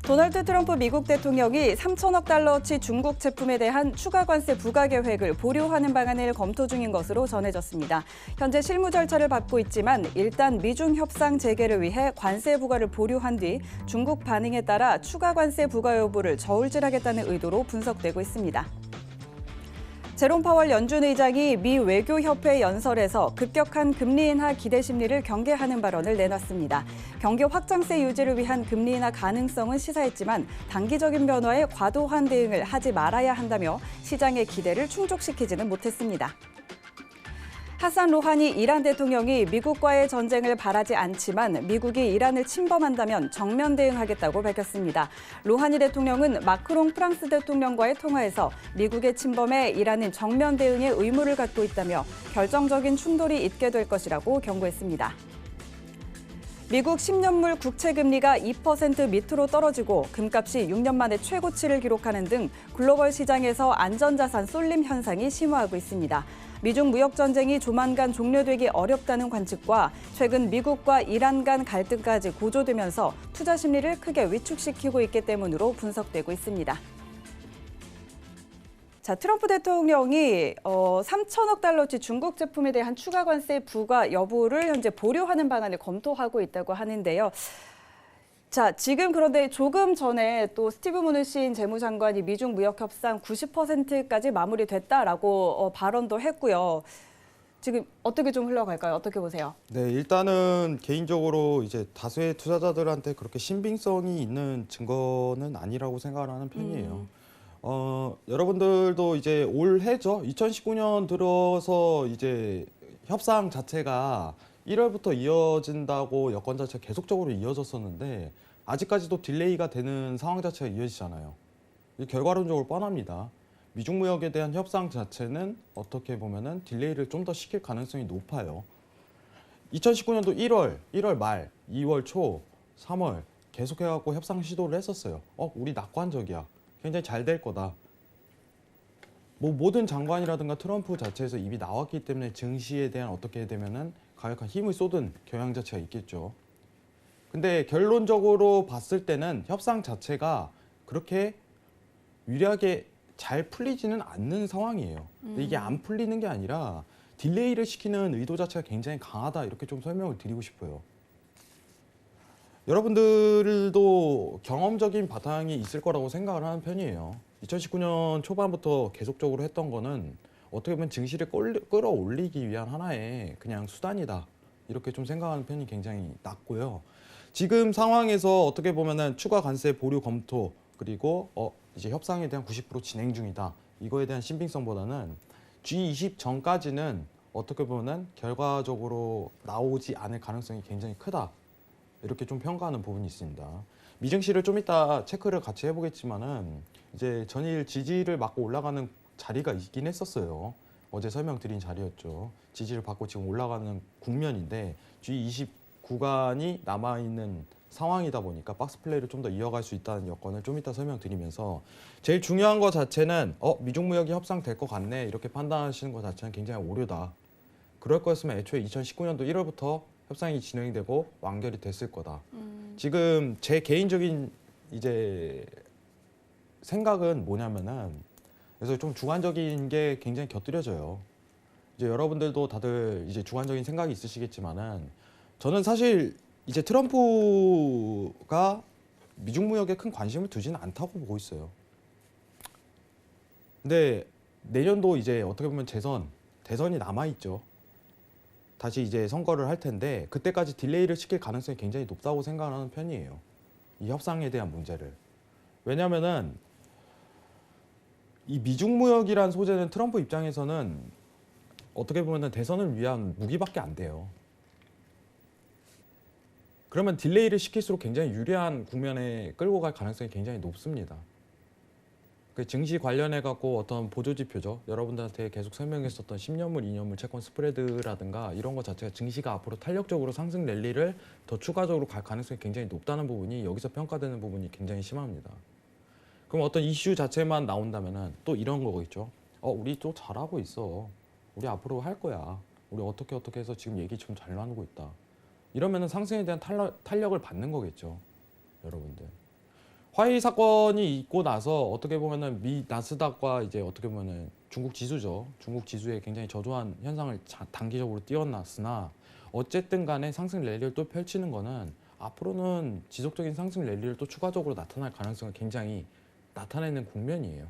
도널드 트럼프 미국 대통령이 3천억 달러치 중국 제품에 대한 추가 관세 부과 계획을 보류하는 방안을 검토 중인 것으로 전해졌습니다. 현재 실무 절차를 밟고 있지만 일단 미중 협상 재개를 위해 관세 부과를 보류한 뒤 중국 반응에 따라 추가 관세 부과 여부를 저울질하겠다는 의도로 분석되고 있습니다. 제롬 파월 연준 의장이 미 외교협회 연설에서 급격한 금리 인하 기대 심리를 경계하는 발언을 내놨습니다. 경기 확장세 유지를 위한 금리 인하 가능성은 시사했지만 단기적인 변화에 과도한 대응을 하지 말아야 한다며 시장의 기대를 충족시키지는 못했습니다. 하산 로하니 이란 대통령이 미국과의 전쟁을 바라지 않지만 미국이 이란을 침범한다면 정면 대응하겠다고 밝혔습니다. 로하니 대통령은 마크롱 프랑스 대통령과의 통화에서 미국의 침범에 이란은 정면 대응의 의무를 갖고 있다며 결정적인 충돌이 있게 될 것이라고 경고했습니다. 미국 10년물 국채금리가 2% 밑으로 떨어지고 금값이 6년 만에 최고치를 기록하는 등 글로벌 시장에서 안전자산 쏠림 현상이 심화하고 있습니다. 미중 무역 전쟁이 조만간 종료되기 어렵다는 관측과 최근 미국과 이란 간 갈등까지 고조되면서 투자 심리를 크게 위축시키고 있기 때문으로 분석되고 있습니다. 자, 트럼프 대통령이 3천억 달러치 중국 제품에 대한 추가 관세 부과 여부를 현재 보류하는 방안을 검토하고 있다고 하는데요. 자, 지금 그런데 조금 전에 또 스티브 무누신 재무장관이 미중 무역 협상 90%까지 마무리됐다라고 발언도 했고요. 지금 어떻게 좀 흘러갈까요? 어떻게 보세요? 네, 일단은 개인적으로 이제 다수의 투자자들한테 그렇게 신빙성이 있는 증거는 아니라고 생각을 하는 편이에요. 여러분들도 이제 올해죠. 2019년 들어서 이제 협상 자체가 1월부터 이어진다고 여건 자체가 계속적으로 이어졌었는데 아직까지도 딜레이가 되는 상황 자체가 이어지잖아요. 결과론적으로 뻔합니다. 미중 무역에 대한 협상 자체는 어떻게 보면은 딜레이를 좀 더 시킬 가능성이 높아요. 2019년도 1월 말, 2월 초, 3월 계속해갖고 협상 시도를 했었어요. 우리 낙관적이야. 굉장히 잘 될 거다. 뭐 모든 장관이라든가 트럼프 자체에서 이미 나왔기 때문에 증시에 대한 어떻게 되면은 강력한 힘을 쏟은 경향 자체가 있겠죠. 근데 결론적으로 봤을 때는 협상 자체가 그렇게 유리하게 잘 풀리지는 않는 상황이에요. 근데 이게 안 풀리는 게 아니라 딜레이를 시키는 의도 자체가 굉장히 강하다 이렇게 좀 설명을 드리고 싶어요. 여러분들도 경험적인 바탕이 있을 거라고 생각을 하는 편이에요. 2019년 초반부터 계속적으로 했던 거는 어떻게 보면 증시를 끌어올리기 위한 하나의 그냥 수단이다. 이렇게 좀 생각하는 편이 굉장히 낮고요. 지금 상황에서 어떻게 보면은 추가 관세 보류 검토 그리고 이제 협상에 대한 90% 진행 중이다. 이거에 대한 신빙성보다는 G20 전까지는 어떻게 보면은 결과적으로 나오지 않을 가능성이 굉장히 크다. 이렇게 좀 평가하는 부분이 있습니다. 미증시를 좀 이따 체크를 같이 해보겠지만은 이제 전일 지지를 맞고 올라가는 자리가 있긴 했었어요. 어제 설명드린 자리였죠. 지지를 받고 지금 올라가는 국면인데 G20 구간이 남아있는 상황이다 보니까 박스 플레이를 좀 더 이어갈 수 있다는 여건을 좀 이따 설명드리면서 제일 중요한 거 자체는 미중 무역이 협상될 것 같네 이렇게 판단하시는 것 자체는 굉장히 오류다. 그럴 거였으면 애초에 2019년도 1월부터 협상이 진행되고 완결이 됐을 거다. 지금 제 개인적인 이제 생각은 뭐냐면은 그래서 좀 주관적인 게 굉장히 곁들여져요. 이제 여러분들도 다들 이제 주관적인 생각이 있으시겠지만은 저는 사실 이제 트럼프가 미중 무역에 큰 관심을 두지는 않다고 보고 있어요. 근데 내년도 이제 어떻게 보면 대선이 남아 있죠. 다시 이제 선거를 할 텐데 그때까지 딜레이를 시킬 가능성이 굉장히 높다고 생각하는 편이에요. 이 협상에 대한 문제를. 왜냐면은 이 미중 무역이란 소재는 트럼프 입장에서는 어떻게 보면은 대선을 위한 무기밖에 안 돼요. 그러면 딜레이를 시킬수록 굉장히 유리한 국면에 끌고 갈 가능성이 굉장히 높습니다. 그 증시 관련해 갖고 어떤 보조 지표죠. 여러분들한테 계속 설명했었던 10년물, 2년물 채권 스프레드라든가 이런 것 자체가 증시가 앞으로 탄력적으로 상승 랠리를 더 추가적으로 갈 가능성이 굉장히 높다는 부분이 여기서 평가되는 부분이 굉장히 심합니다. 그럼 어떤 이슈 자체만 나온다면은 또 이런 거겠죠. 우리 또 잘하고 있어. 우리 앞으로 할 거야. 우리 어떻게 해서 지금 얘기 좀 잘 나누고 있다. 이러면은 상승에 대한 탄력을 받는 거겠죠. 여러분들. 화웨이 사건이 있고 나서 어떻게 보면은 미 나스닥과 이제 어떻게 보면은 중국 지수죠. 중국 지수에 굉장히 저조한 현상을 단기적으로 띄워놨으나 어쨌든 간에 상승 랠리를 또 펼치는 거는 앞으로는 지속적인 상승 랠리를 또 추가적으로 나타날 가능성을 굉장히 나타내는 국면이에요.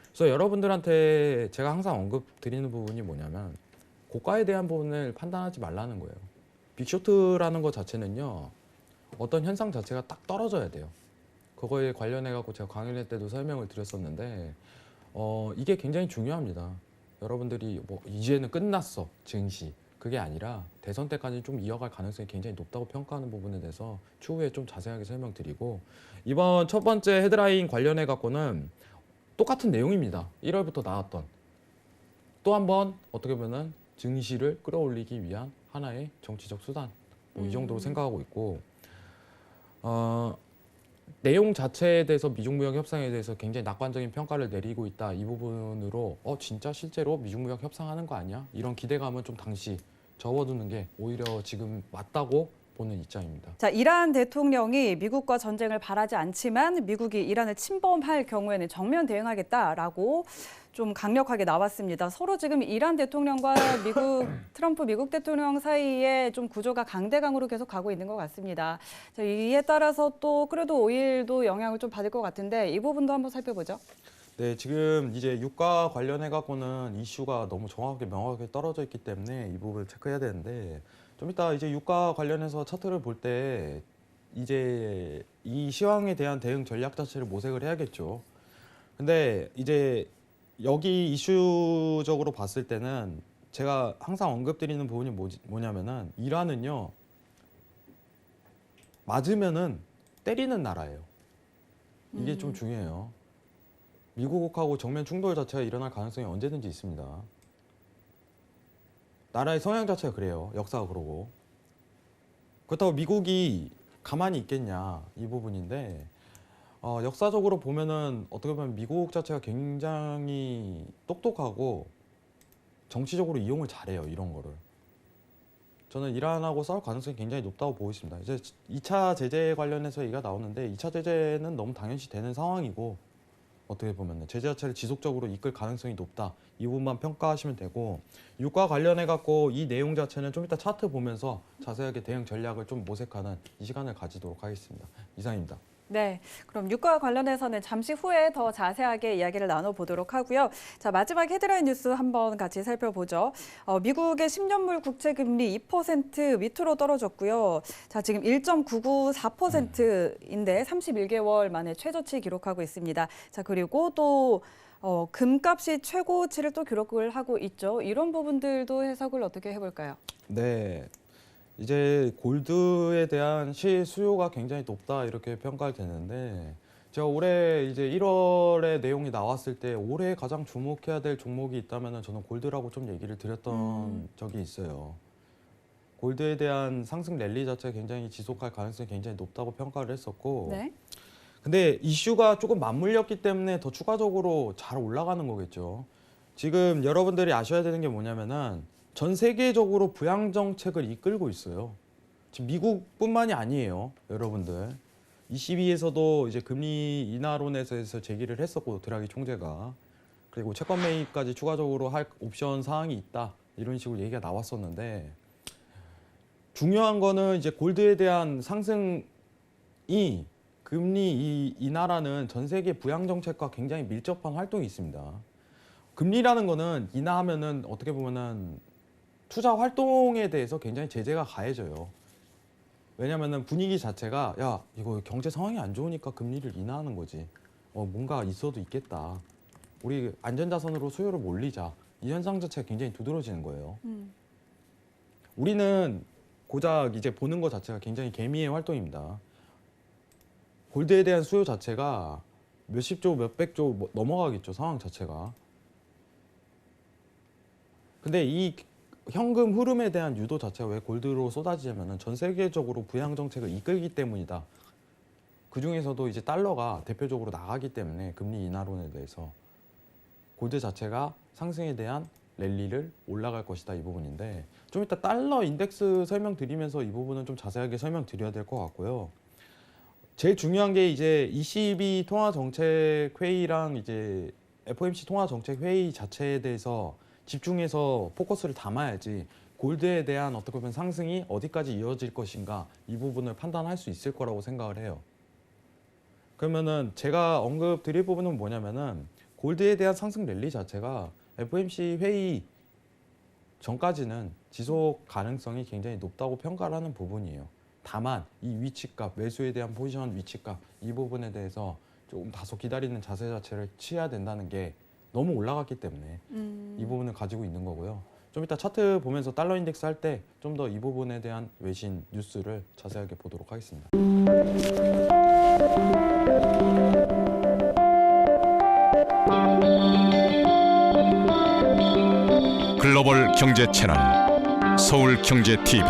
그래서 여러분들한테 제가 항상 언급드리는 부분이 뭐냐면 고가에 대한 부분을 판단하지 말라는 거예요. 빅쇼트라는 것 자체는요. 어떤 현상 자체가 딱 떨어져야 돼요. 그거에 관련해 갖고 제가 강연회 때도 설명을 드렸었는데 이게 굉장히 중요합니다. 여러분들이 뭐 이제는 끝났어 증시 그게 아니라 대선 때까지 좀 이어갈 가능성이 굉장히 높다고 평가하는 부분에 대해서 추후에 좀 자세하게 설명드리고 이번 첫 번째 헤드라인 관련해 갖고는 똑같은 내용입니다. 1월부터 나왔던 또 한 번 어떻게 보면 증시를 끌어올리기 위한 하나의 정치적 수단 뭐 이 정도로 생각하고 있고 내용 자체에 대해서 미중무역 협상에 대해서 굉장히 낙관적인 평가를 내리고 있다. 이 부분으로 진짜 실제로 미중무역 협상하는 거 아니야? 이런 기대감은 좀 당시 접어두는 게 오히려 지금 맞다고 보는 입장입니다. 자, 이란 대통령이 미국과 전쟁을 바라지 않지만 미국이 이란을 침범할 경우에는 정면 대응하겠다라고 좀 강력하게 나왔습니다. 서로 지금 이란 대통령과 트럼프 미국 대통령 사이에 좀 구조가 강대강으로 계속 가고 있는 것 같습니다. 자, 이에 따라서 또 그래도 오일도 영향을 좀 받을 것 같은데 이 부분도 한번 살펴보죠. 네, 지금 이제 유가 관련해 갖고는 이슈가 너무 정확하게 명확하게 떨어져 있기 때문에 이 부분을 체크해야 되는데 좀 이따 이제 유가 관련해서 차트를 볼 때 이제 이 시황에 대한 대응 전략 자체를 모색을 해야겠죠. 근데 이제 여기 이슈적으로 봤을 때는 제가 항상 언급드리는 부분이 뭐냐면은 이란은요 맞으면은 때리는 나라예요. 이게 좀 중요해요. 미국하고 정면 충돌 자체가 일어날 가능성이 언제든지 있습니다. 나라의 성향 자체가 그래요. 역사가 그러고. 그렇다고 미국이 가만히 있겠냐 이 부분인데 역사적으로 보면은 어떻게 보면 미국 자체가 굉장히 똑똑하고 정치적으로 이용을 잘해요. 이런 거를. 저는 이란하고 싸울 가능성이 굉장히 높다고 보고 있습니다. 이제 2차 제재 관련해서 얘기가 나오는데 2차 제재는 너무 당연시 되는 상황이고 어떻게 보면 제재 자체를 지속적으로 이끌 가능성이 높다. 이 부분만 평가하시면 되고 유가 관련해 갖고 이 내용 자체는 좀 이따 차트 보면서 자세하게 대응 전략을 좀 모색하는 이 시간을 가지도록 하겠습니다. 이상입니다. 네, 그럼 유가와 관련해서는 잠시 후에 더 자세하게 이야기를 나눠보도록 하고요. 자, 마지막 헤드라인 뉴스 한번 같이 살펴보죠. 미국의 10년물 국채금리 2% 밑으로 떨어졌고요. 자, 지금 1.994%인데 31개월 만에 최저치 기록하고 있습니다. 자, 그리고 또 금값이 최고치를 또 기록을 하고 있죠. 이런 부분들도 해석을 어떻게 해볼까요? 네. 이제 골드에 대한 수요가 굉장히 높다 이렇게 평가되는데 제가 올해 이제 1월에 내용이 나왔을 때 올해 가장 주목해야 될 종목이 있다면 저는 골드라고 좀 얘기를 드렸던 적이 있어요. 골드에 대한 상승 랠리 자체가 굉장히 지속할 가능성이 굉장히 높다고 평가를 했었고 네. 근데 이슈가 조금 맞물렸기 때문에 더 추가적으로 잘 올라가는 거겠죠. 지금 여러분들이 아셔야 되는 게 뭐냐면은 전 세계적으로 부양 정책을 이끌고 있어요. 지금 미국뿐만이 아니에요, 여러분들. ECB에서도 이제 금리 인하론에 대해서 제기를 했었고 드라기 총재가 그리고 채권 매입까지 추가적으로 할 옵션 사항이 있다 이런 식으로 얘기가 나왔었는데 중요한 거는 이제 골드에 대한 상승이 금리 인하라는 전 세계 부양 정책과 굉장히 밀접한 활동이 있습니다. 금리라는 거는 인하하면은 어떻게 보면은 투자 활동에 대해서 굉장히 제재가 가해져요. 왜냐면은 분위기 자체가 야 이거 경제 상황이 안 좋으니까 금리를 인하하는 거지. 뭔가 있어도 있겠다. 우리 안전자산으로 수요를 몰리자. 이 현상 자체가 굉장히 두드러지는 거예요. 우리는 고작 이제 보는 것 자체가 굉장히 개미의 활동입니다. 골드에 대한 수요 자체가 몇십 조, 몇백 조 넘어가겠죠. 상황 자체가. 근데 이 현금 흐름에 대한 유도 자체가 왜 골드로 쏟아지냐면은 전 세계적으로 부양 정책을 이끌기 때문이다. 그 중에서도 이제 달러가 대표적으로 나가기 때문에 금리 인하론에 대해서 골드 자체가 상승에 대한 랠리를 올라갈 것이다 이 부분인데 좀 이따 달러 인덱스 설명드리면서 이 부분은 좀 자세하게 설명드려야 될 것 같고요. 제일 중요한 게 이제 ECB 통화 정책 회의랑 이제 FOMC 통화 정책 회의 자체에 대해서 집중해서 포커스를 담아야지 골드에 대한 어떻게 보면 상승이 어디까지 이어질 것인가 이 부분을 판단할 수 있을 거라고 생각을 해요. 그러면은 제가 언급 드릴 부분은 뭐냐면은 골드에 대한 상승 랠리 자체가 FOMC 회의 전까지는 지속 가능성이 굉장히 높다고 평가를 하는 부분이에요. 다만 이 위치값, 매수에 대한 포지션 위치값 이 부분에 대해서 조금 다소 기다리는 자세 자체를 취해야 된다는 게 너무 올라갔기 때문에 이 부분을 가지고 있는 거고요. 좀 이따 차트 보면서 달러 인덱스 할 때 좀 더 이 부분에 대한 외신 뉴스를 자세하게 보도록 하겠습니다. 글로벌 경제 채널 서울경제TV